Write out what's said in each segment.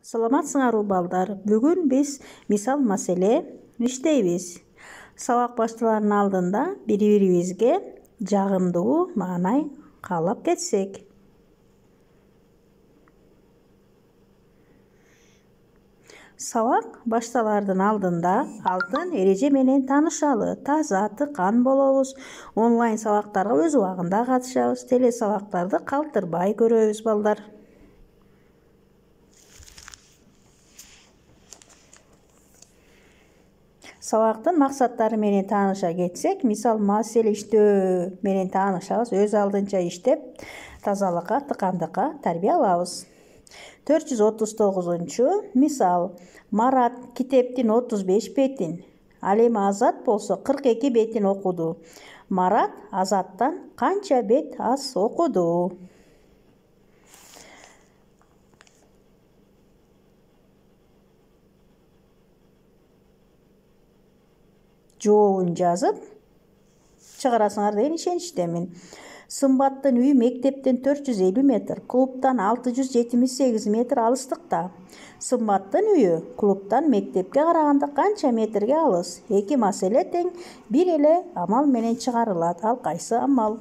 Саламатсыңарбы балдар? Бүгүн биз мисал маселе иштейбиз. Сабак башталардын алдында бири-бирибизге жагымдуу маанай каалап кетсек. Сабак башталардын алдында алтын эреже менен таанышалы. Таза, тыкан болобуз. Онлайн сабактарга өз убагында катышабыз. Теле сабактарды калтырбай көрөбүз балдар. Сабактын максаттары менен тааныша кетсек, мисал маселе иштөө менен таанышабыз. Өз алдынча иштеп, тазалыкка, тыкандыкка тарбия алабыз. 439-чу мисал: Марат китептин 35 бетин, ал эми Азат болсо 42 бетин окуду. Марат Азаттан канча бет аз окуду? Жообун жазып чыгарасыңар деген ишеничтемин. Сымбаттын үйү мектептен 450 метр, клубтан 678 метр алыстыкта. Сымбаттын үйү клубтан мектепке караганда канча метрге алыс? Эки маселе тең, бир эле амал менен чыгарылат. Ал кайсы амал?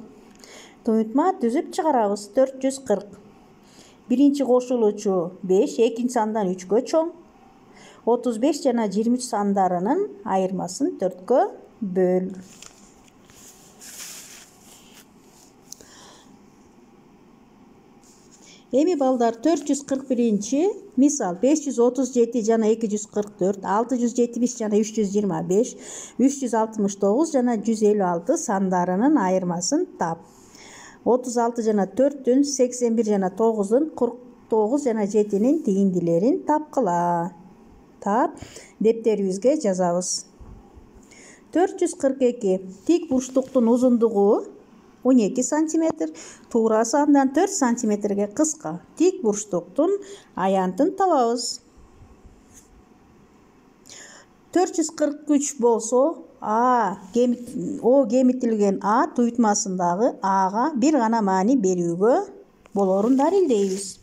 Туйутма түзүп чыгарабыз. 440. Биринчи кошулуучу 5, экинчи сандан 3кө чоң. 35 жана 23 сандарынын айырмасын 4кө бөл. Эми балдар 441-чи мисал 537 жана 244, 670 жана 325, 369 жана 156 сандарынын айырмасын тап. 36 жана 4-түн, 81 жана 9-дун, 49 жана 7-нин тийиндилерин тапкыла. Дептерибизге жазабыз. 442 тик бурчтуктун узундугу 12 сантиметр, туурасы андан 4 сантиметрге кыска. Тик бурчтуктун аянтын табабыз. 443 болсо О кемитилген А туйтмасындагы Ага бир гана маани берүүгө болорун далилдейбиз.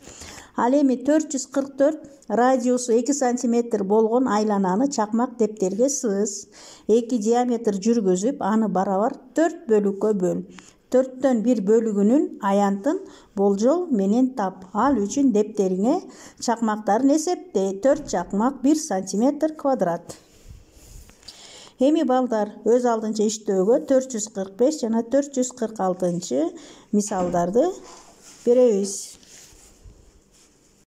Ал эми 444 радиусу 2 сантиметр болгон айлананы чакмак дептерге сыз. 2 диаметр жүргүзүп, аны барабар 4 бөлүккө бөл. 4төн 1 бөлүгүнүн аянтын болжол менен тап. Ал үчүн дептериңе чакмактарын эсепте. 4 чакмак 1 сантиметр квадрат. Эми балдар өз алдынча иштөөгө 445 жана 446 мисалдарды беребиз.